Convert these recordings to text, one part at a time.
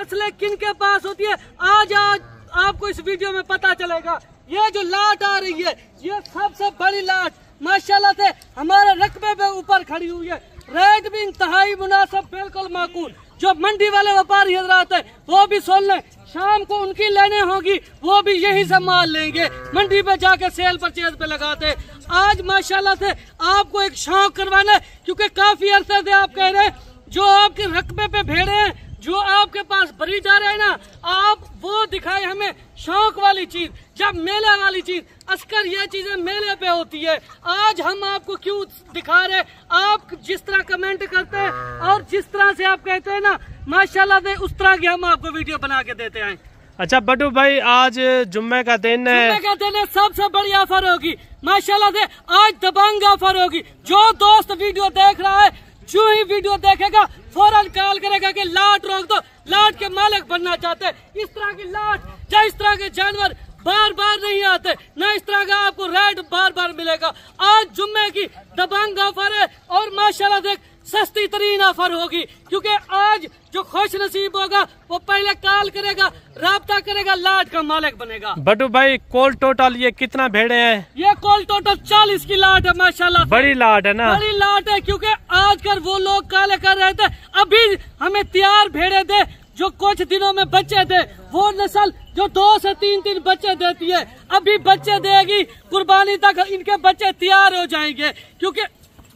नस्लें किन के पास होती है आज आपको इस वीडियो में पता चलेगा। ये जो लाट आ रही है ये सबसे बड़ी लाट माशाल्लाह से हमारे रकबे पे ऊपर खड़ी हुई है। रेट भी इंतहाई मुनासिब, बिल्कुल माकूल। जो मंडी वाले व्यापारी हजरात है वो भी सुन लें, शाम को उनकी लेने होगी वो भी यही से माल लेंगे, मंडी पे जाके सेल परचेज पे लगाते। आज माशाल्लाह से आपको एक शौक करवाना है, क्योंकि काफी अरसे से आप कह रहे हैं जो आपके रकबे पे भेड़े हैं, जो आपके पास ब्रीडर है ना, आप वो दिखाए हमें शौक वाली चीज, जब मेले वाली चीज। अस्कर ये चीजें मेले पे होती है। आज हम आपको क्यों दिखा रहे, आप जिस तरह कमेंट करते हैं और जिस तरह से आप कहते हैं ना माशाल्लाह से, उस तरह की हम आपको वीडियो बना के देते हैं। अच्छा बड्डू भाई, आज जुम्मे का दिन है, जुम्मे का दिन है, सबसे बड़ी ऑफर होगी माशाल्लाह से। आज दबंग ऑफर होगी। जो दोस्त वीडियो देख रहा है जो ही वीडियो देखेगा फौरन कॉल करेगा कि लाट रोक दो, लाट के मालिक बनना चाहते हैं। इस तरह की लाट या इस तरह के जानवर बार बार नहीं आते, न इस तरह का आपको रेट बार बार मिलेगा। आज जुम्मे की दबंग ऑफर है और माशाल्लाह से सस्ती तरीन ऑफर होगी, क्योंकि आज जो खुश नसीब होगा वो पहले कॉल करेगा, राब्ता करेगा, लाट का मालिक बनेगा। बड्डू भाई कोल टोटल ये कितना भेड़े हैं? ये कोल टोटल 40 की लाट है माशाल्लाह। बड़ी लाट है ना? बड़ी लाट है, क्योंकि आजकल वो लोग काले कर रहे थे, अभी हमें तैयार भेड़े थे जो कुछ दिनों में बच्चे थे। वो नस्ल जो 2 से 3 बच्चे देती है, अभी बच्चे देगी, कुर्बानी तक इनके बच्चे तैयार हो जाएंगे। क्योंकि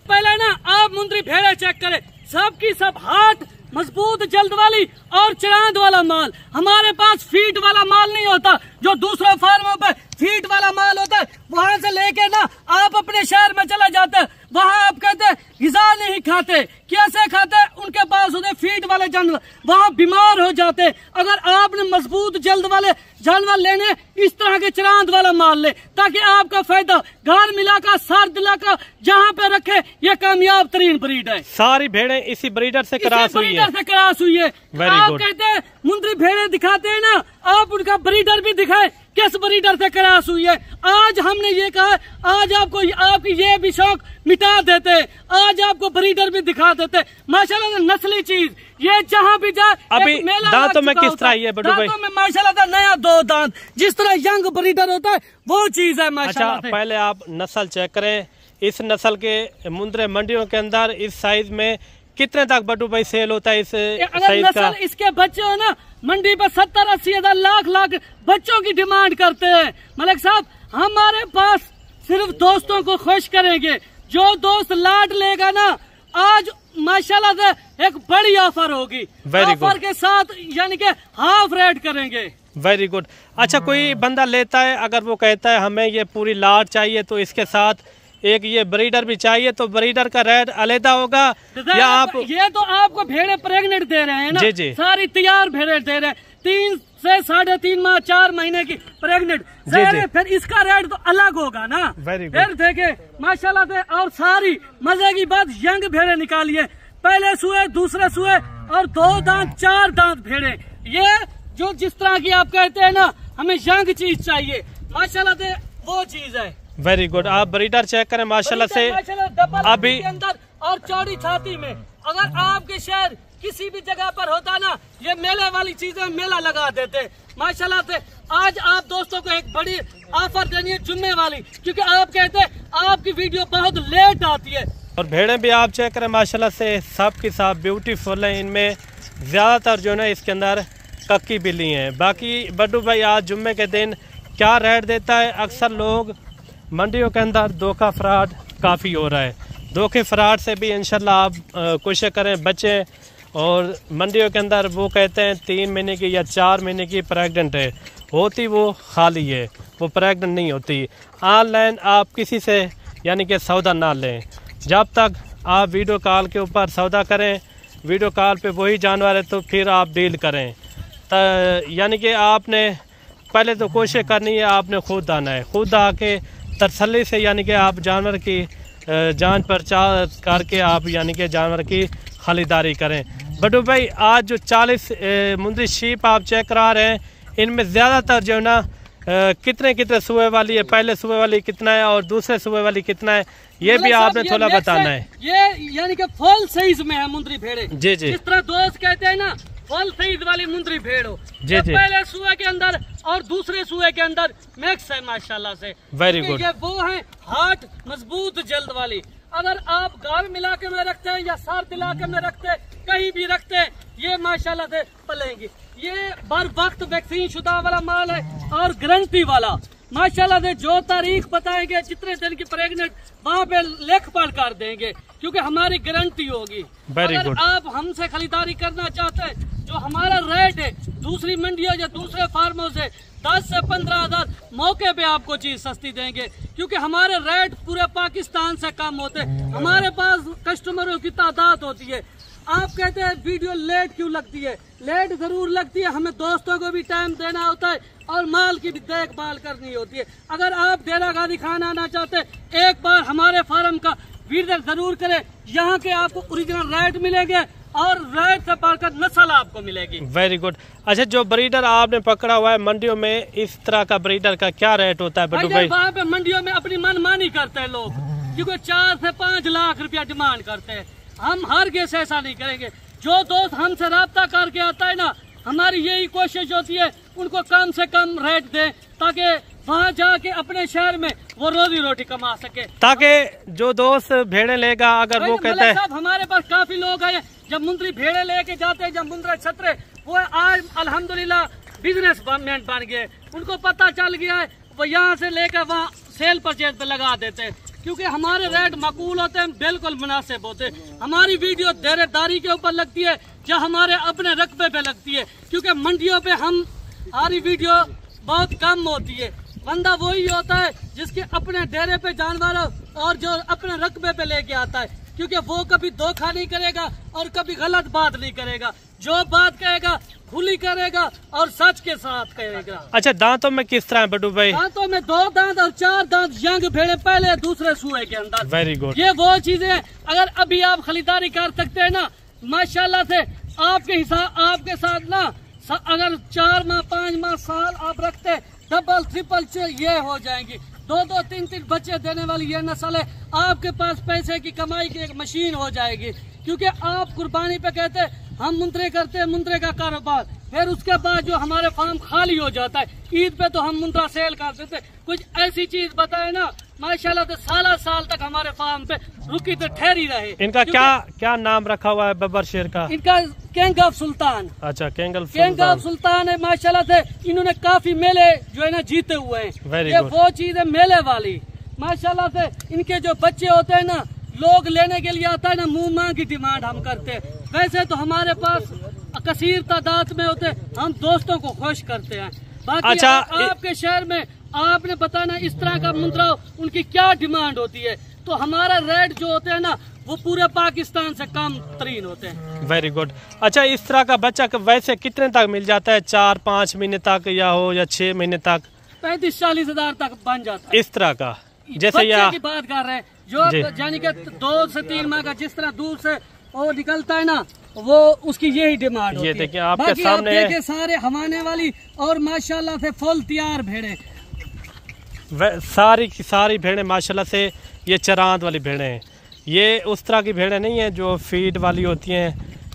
पहले ना आप मुंद्री भेड़े चेक करें, सबकी सब हाथ मजबूत, जल्द वाली और चरांद वाला माल। हमारे पास फीट वाला माल नहीं होता, जो दूसरे फार्मों पे फीट वाला माल होता है। वहाँ से लेके ना आप अपने शहर में चले जाते हैं, वहाँ आप कहते हैं ग़िज़ा नहीं खाते, कैसे खाते? उनके पास होते फीट वाले जानवर, वहाँ बीमार हो जाते। अगर आपने मजबूत जल्द वाले जानवर लेने, इस तरह के चरांद वाला माल ले, ताकि आपका फायदा घर मिलाकर सर्द इलाका जहाँ पे रखे, ये कामयाब तरीन ब्रीड है। सारी भेड़े इसी ब्रीडर से क्रॉस हुई है। आप कहते हैं मुंद्री भेड़े दिखाते हैं ना, आप उनका ब्रीडर भी दिखाए किस ब्रीडर से क्रॉस हुई है। आज हमने ये कहा, आज आपको आपकी ये भी शौक मिटा देते, आज आपको ब्रीडर भी दिखा देते। माशाल्लाह नस्ली चीज ये जहाँ भी जाए। अभी दांतों में किस तरह है बड्डू भाई? दांतों में माशाल्लाह नया 2 दांत, जिस तरह यंग ब्रीडर होता है वो चीज है माशाल्लाह। अच्छा पहले आप नस्ल चेक करें, इस नस्ल के मुंद्रे मंडियों के अंदर इस साइज में कितने तक बड्डू भाई सेल होता है? इस साइज का इसके बच्चे हो ना मंडी पर 70-80 हज़ार लाख बच्चों की डिमांड करते हैं। मलिक साहब हमारे पास सिर्फ दोस्तों को खुश करेंगे। जो दोस्त लाट लेगा ना, आज माशाल्लाह से एक बड़ी ऑफर होगी। ऑफर के साथ यानी कि हाफ रेट करेंगे। Very good. अच्छा कोई बंदा लेता है, अगर वो कहता है हमें ये पूरी लाट चाहिए तो इसके साथ एक ये ब्रीडर भी चाहिए, तो ब्रीडर का रेट अलग होगा या आप? ये तो आपको भेड़े प्रेग्नेंट दे रहे हैं ना? जी जी, सारी तैयार भेड़े दे रहे हैं, 3 से 3.5 माह 4 महीने की प्रेग्नेंट। फिर इसका रेट तो अलग होगा ना। फिर देखे माशाल्लाह से। और सारी मजे की बात, यंग भेड़े निकालिए, पहले सुए, दूसरे सुए और 2 दांत 4 दांत भेड़े। ये जो जिस तरह की आप कहते हैं ना हमें यंग चीज चाहिए, माशाल्लाह से वो चीज है। Very good. आप ब्रीडर चेक करें माशाल्लाह से। अभी अंदर और चौड़ी छाती में, अगर आपके शहर किसी भी जगह पर होता ना, ये मेले वाली चीजें मेला लगा देते माशाल्लाह से। आज आप दोस्तों को एक बड़ी ऑफर देनी है जुम्मे वाली, क्योंकि आप कहते हैं आपकी वीडियो बहुत लेट आती है। और भेड़ें भी आप चेक करें माशाल्लाह से, सब की सब ब्यूटीफुल है। इनमें ज्यादातर जो है इसके अंदर कक्की बिल्ली है। बाकी बड्डू भाई आज जुम्मे के दिन क्या रेट देता है? अक्सर लोग मंडियों के अंदर धोखा फ्रॉड काफ़ी हो रहा है। धोखे फ्रॉड से भी इंशाल्लाह आप कोशिश करें बच्चे। और मंडियों के अंदर वो कहते हैं 3 महीने की या 4 महीने की प्रेग्नेंट है, होती वो खाली है, वो प्रेग्नेंट नहीं होती। ऑनलाइन आप किसी से यानी कि सौदा ना लें, जब तक आप वीडियो कॉल के ऊपर सौदा करें, वीडियो कॉल पे वही जानवर है तो फिर आप डील करें। यानी कि आपने पहले तो कोशिश करनी है, आपने खुद आना है, खुद आके तसल्ली से यानी कि आप जानवर की जांच पड़ताल करके आप यानी कि जानवर की खरीदारी करें। बड्डू भाई आज जो 40 मुंद्री शीप आप चेक करा रहे हैं, इनमें ज़्यादातर जो है ना कितने सुबह वाली है, पहले सुबह वाली कितना है और दूसरे सुबह वाली कितना है, ये भी आपने थोड़ा बताना है। ये यानी कि फुल साइज में है मुंद्री भेड़े। जी जी, जिस तरह दोस्त कहते हैं ना फल सईद वाली मुंद्री भेड़ हो। जी जी। पहले सुए के अंदर और दूसरे सुए के अंदर मिक्स है माशाल्लाह से। Very good. ये वो है हार्ट मजबूत जल्द वाली। अगर आप गर्म इलाके में रखते हैं या सर्द इलाके में रखते हैं, कहीं भी रखते हैं, ये माशाल्लाह से पलेंगी। ये बर वक्त वैक्सीन शुदा वाला माल है और गारंटी वाला माशाल्लाह से। जो तारीख बताएंगे जितने दिन की प्रेग्नेंट वहाँ पे लेख पढ़ कर देंगे, क्योंकि हमारी गारंटी होगी। अगर आप हमसे खरीदारी करना चाहते हैं, जो हमारा रेट है दूसरी मंडियों या दूसरे फार्मों से 10 से 15 हज़ार मौके पे आपको चीज सस्ती देंगे, क्योंकि हमारे रेट पूरे पाकिस्तान से कम होते हैं। हमारे पास कस्टमरों की तादाद होती है। आप कहते हैं वीडियो लेट क्यों लगती है? लेट जरूर लगती है, हमें दोस्तों को भी टाइम देना होता है और माल की भी देखभाल करनी होती है। अगर आप डेरा गाजी खान आना चाहते हैं, एक बार हमारे फार्म का विजिट जरूर करें। यहाँ के आपको ओरिजिनल रेट मिलेंगे और रेट से बढ़कर नस्ल आपको मिलेगी। Very good. अच्छा, जो ब्रीडर आपने पकड़ा हुआ है मंडियों में, इस तरह का ब्रीडर का क्या रेट होता है बड्डू भाई? वहाँ पे मंडियों में अपनी मनमानी करते हैं लोग, क्योंकि 4 से 5 लाख रुपया डिमांड करते हैं। हम हर केस ऐसा नहीं करेंगे। जो दोस्त हमसे राब्ता करके आता है ना, हमारी यही कोशिश होती है उनको कम से कम रेट दें, ताकि वहाँ जाके अपने शहर में वो रोजी रोटी कमा सके। ताकि जो दोस्त भेड़े लेगा, अगर वो कहते हैं, हमारे पास काफी लोग हैं जब मुंद्री भेड़े लेके जाते हैं, जब मुंद्रा छतरे, वो आज अल्हम्दुलिल्लाह बिजनेस मैन बन गए। उनको पता चल गया है, वो यहाँ से लेकर वहाँ सेल परचेज पे लगा देते हैं, क्योंकि हमारे रेट माकूल होते हैं, बिल्कुल मुनासिब होते हैं। हमारी वीडियो देरेदारी के ऊपर लगती है या हमारे अपने रकबे पे लगती है, क्योंकि मंडियों पे हमारी वीडियो बहुत कम होती है। बंदा वही होता है जिसके अपने डेरे पे जानवर हो और जो अपने रकबे पे लेके आता है, क्योंकि वो कभी धोखा नहीं करेगा और कभी गलत बात नहीं करेगा। जो बात कहेगा खुली करेगा और सच के साथ करेगा। अच्छा, दांतों में किस तरह है बड्डू भाई? दांतों में 2 दांत और 4 दांत यंग भेड़े पहले दूसरे सुए के अंदर। Very good. ये वो चीजें अगर अभी आप खरीदारी कर सकते हैं ना, माशाल्लाह से आपके साथ ना, अगर 4 माह 5 माह साल आप रखते, डबल ट्रिपल ये हो जाएंगी। 2-2 3-3 बच्चे देने वाली ये नस्ल है। आपके पास पैसे की कमाई की एक मशीन हो जाएगी, क्योंकि आप कुर्बानी पे कहते हम मुंद्रे करते हैं, मुंद्रे का कारोबार, फिर उसके बाद जो हमारे फार्म खाली हो जाता है, ईद पे तो हम मुंद्रा सेल कर देते। कुछ ऐसी चीज बताए ना माशाल्लाह तो साल तक हमारे फार्म पे रुकी तो ठहरी रहे। इनका क्या नाम रखा हुआ है बब्बर शेर का? इनका किंग ऑफ सुल्तान। अच्छा, किंग ऑफ सुल्तान है माशाल्लाह से। इन्होंने काफी मेले जो है ना जीते हुए हैं। ये वो चीज है मेले वाली माशाल्लाह से। इनके जो बच्चे होते हैं ना, लोग लेने के लिए आता है ना, मुंह मांग की डिमांड हम करते हैं। वैसे तो हमारे पास कसीर तादाद में होते, हम दोस्तों को खुश करते हैं। बाकी अच्छा, आपके शहर में आपने बताना इस तरह का मुंद्रा उनकी क्या डिमांड होती है, तो हमारा रेट जो होते हैं ना वो पूरे पाकिस्तान से कम तरीन होते हैं। Very good. अच्छा, इस तरह का बच्चा वैसे कितने तक मिल जाता है? 4-5 महीने तक या हो या 6 महीने तक? 35-40 हज़ार तक बन जाता है। इस तरह का जैसे की बात कर रहे हैं, जो यानी कि 2 से 3 माह का जिस तरह दूर से वो निकलता है ना, वो उसकी यही डिमांड होती है। देखिए आपके सामने आप सारे हवाने वाली और माशाल्लाह से फुल तैयार भेड़े, सारी की सारी भेड़े माशाल्लाह से ये चरांत वाली भेड़े हैं। ये उस तरह की भेड़े नहीं हैं जो फीड वाली होती हैं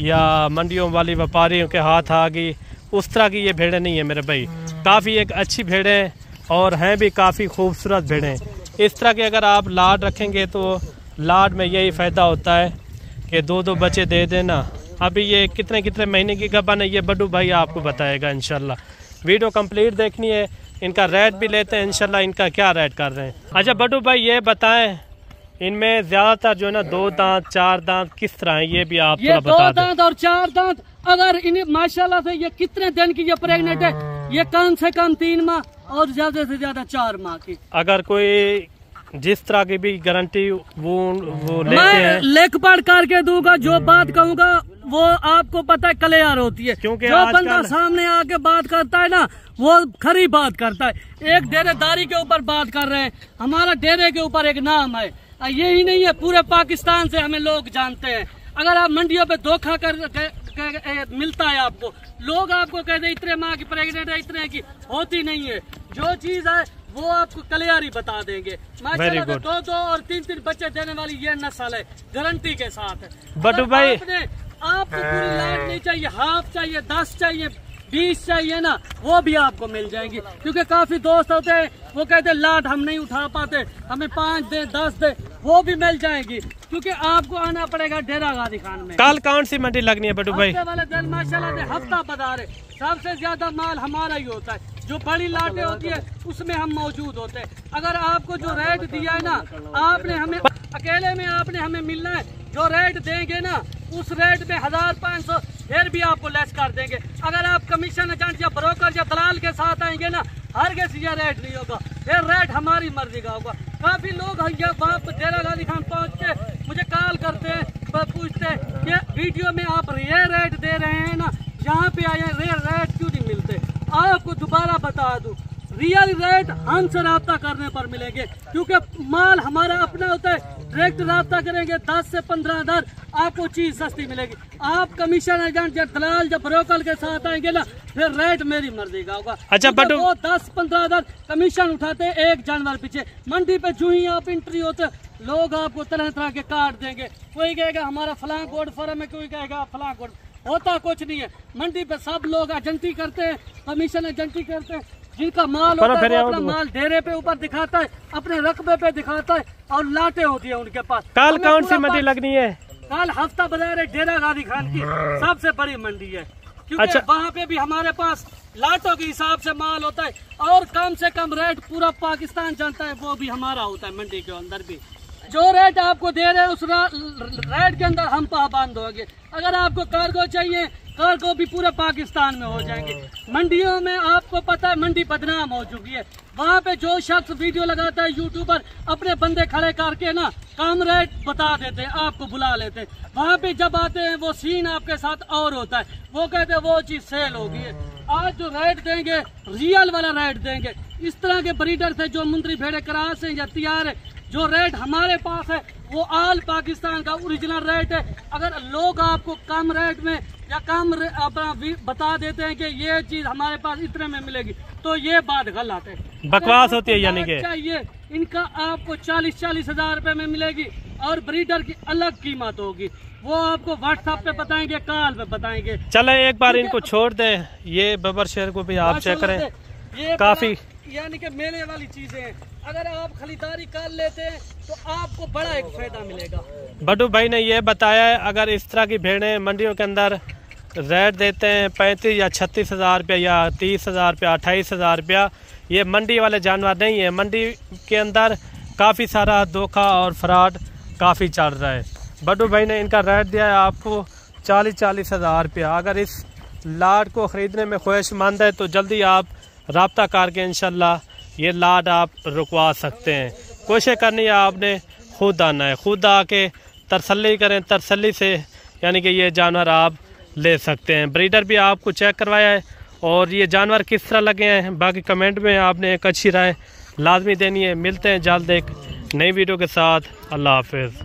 या मंडियों वाली व्यापारियों के हाथ आ गई, उस तरह की ये भेड़े नहीं है मेरे भाई। काफ़ी एक अच्छी भेड़े हैं और हैं भी काफ़ी खूबसूरत भेड़े हैं। इस तरह के अगर आप लाड रखेंगे तो लाड में यही फ़ायदा होता है कि 2-2 बच्चे दे देना। अभी ये कितने महीने की गबन है ये बड्डू भाई आपको बताएगा इंशाल्लाह। वीडियो कंप्लीट देखनी है, इनका रेट भी लेते हैं इंशाल्लाह, इनका क्या रेट कर रहे हैं। अच्छा बड्डू भाई ये बताएं, इनमें ज्यादातर जो है ना 2 दांत 4 दांत किस तरह है, ये भी आप थोड़ा बता दें। 2 दांत और 4 दांत अगर इन्हें माशाल्लाह से ये कितने दिन की ये प्रेग्नेंट है, ये कम से कम 3 माह और ज्यादा से ज्यादा 4 माह की। अगर कोई जिस तरह की भी गारंटी वो लेते हैं, लेख पढ़ करके दूंगा, जो बात कहूँगा वो आपको पता है क्लियर होती है। क्योंकि जो बंदा सामने आके बात करता है ना वो खरी बात करता है। एक डेरेदारी के ऊपर बात कर रहे हैं, हमारा डेरे के ऊपर एक नाम है, यही नहीं है पूरे पाकिस्तान से हमें लोग जानते हैं। अगर आप मंडियों पे धोखा मिलता है आपको, लोग आपको कहते हैं इतने माह की प्रेग्नेंट है, इतने की होती नहीं है। जो चीज है वो आपको क्लियर ही बता देंगे। माशाल्लाह 2-2 और 3-3 बच्चे देने वाली ये नस्ल है, गारंटी के साथ है। बड्डू भाई आपको पूरी लाट नहीं चाहिए, हाफ चाहिए, 10 चाहिए, 20 चाहिए ना, वो भी आपको मिल जाएंगी। क्योंकि काफी दोस्त होते हैं वो कहते हैं लाट हम नहीं उठा पाते, हमें 5 दे 10 दे, वो भी मिल जाएंगी। क्योंकि आपको आना पड़ेगा डेरा गाजी खान में। कल कौन सी मंडी लगनी है बड्डू भाई? हफ्ते वाले दिन माशाल्लाह से हफ्ता बाजार है, सबसे ज्यादा माल हमारा ही होता है। जो बड़ी लाटें होती है उसमें हम मौजूद होते हैं। अगर आपको जो रेट दिया है ना, आपने हमें अकेले में आपने हमें मिलना है, जो रेट देंगे ना उस रेट पे 1500 फिर भी आपको लेस कर देंगे। अगर आप कमीशन एजेंट या ब्रोकर या दलाल के साथ आएंगे ना, हर किसी ये रेट नहीं होगा, फिर रेट हमारी मर्जी का होगा। काफी लोग वहाँ डेरा गाजी खान पहुँच के मुझे कॉल करते हैं, पूछते हैं कि वीडियो में आप ये रेट दे रहे हैं ना, यहाँ पे आए रेट क्यों नहीं मिलते। आपको दोबारा बता दूं, रियल रेट हमसे रब्ता करने पर मिलेंगे, क्योंकि माल हमारा अपना होता है। डायरेक्ट रब्ता करेंगे 10 से 15 हज़ार आपको चीज सस्ती मिलेगी। आप कमीशन एजेंट या दलाल या ब्रोकर के साथ आएंगे ना, फिर रेट मेरी मर्जी का होगा। अच्छा बट वो 10-15 हज़ार कमीशन उठाते हैं एक जानवर पीछे। मंडी पे जो ही आप एंट्री होते लोग आपको तरह तरह के काट देंगे। कोई कहेगा हमारा फलां गोड फर्म है, कोई कहेगा फलां गोड, होता कुछ नहीं है। मंडी पे सब लोग एजेंटी करते हैं, कमीशन एजेंटी करते हैं। जिनका माल होता है वो अपना माल डेरे पे ऊपर दिखाता है, अपने रकबे पे दिखाता है, और लाटे होती है उनके पास। कल कौन सी मंडी लगनी है? कल हफ्ता बाजार है, डेरा गाजी खान की सबसे बड़ी मंडी है। क्योंकि अच्छा। वहाँ पे भी हमारे पास लाटों के हिसाब से माल होता है, और कम से कम रेट पूरा पाकिस्तान जानता है, वो भी हमारा होता है। मंडी के अंदर भी जो रेट आपको दे रहे हैं उस रेट के अंदर हम पाबंद होंगे। अगर आपको कार्गो चाहिए, कार्गो भी पूरे पाकिस्तान में हो जाएंगे। मंडियों में आपको पता है मंडी बदनाम हो चुकी है। वहाँ पे जो शख्स वीडियो लगाता है यूट्यूबर, अपने बंदे खड़े करके ना कम रेट बता देते हैं, आपको बुला लेते हैं। वहाँ पे जब आते हैं वो सीन आपके साथ और होता है, वो कहते हैं वो चीज सेल हो गई है। आज जो रेट देंगे रियल वाला रेट देंगे। इस तरह के ब्रीडर थे जो मुंद्री भेड़े करास है या तैयार है, जो रेट हमारे पास है वो आल पाकिस्तान का ओरिजिनल रेट है। अगर लोग आपको कम रेट में या कम अपना बता देते हैं कि ये चीज हमारे पास इतने में मिलेगी, तो ये बात गलत है, बकवास होती है। यानी कि चाहिए इनका आपको 40-40 हज़ार रुपए में मिलेगी, और ब्रीडर की अलग कीमत होगी। वो आपको व्हाट्सएप पे बताएंगे, कॉल पे बताएंगे। चले एक बार इनको छोड़ दें, ये बबर शेर को भी आप चेक करें। ये काफी यानी कि मेले वाली चीजें हैं। अगर आप खरीदारी कर लेते हैं तो आपको बड़ा एक फायदा मिलेगा। बड्डू भाई ने ये बताया है, अगर इस तरह की भेड़ें मंडियों के अंदर रेट देते हैं 35 या 36 हज़ार रुपया या 30 हज़ार रुपया, 28 हज़ार रुपया, ये मंडी वाले जानवर नहीं है। मंडी के अंदर काफ़ी सारा धोखा और फ्रॉड काफ़ी चल रहा है। बड्डू भाई ने इनका रेट दिया है आपको 40-40 हज़ार रुपया। अगर इस लाट को ख़रीदने में ख्वाहिशमंद है तो जल्दी आप रब्ता करके इंशाल्लाह ये लाट आप रुकवा सकते हैं। कोशिश करनी है आपने, खुद आना है, खुद आके तसल्ली करें, तसल्ली से यानी कि ये जानवर आप ले सकते हैं। ब्रीडर भी आपको चेक करवाया है, और ये जानवर किस तरह लगे हैं बाकी कमेंट में आपने एक अच्छी राय लाजमी देनी है। मिलते हैं जल्द एक नई वीडियो के साथ। अल्लाह हाफिज़।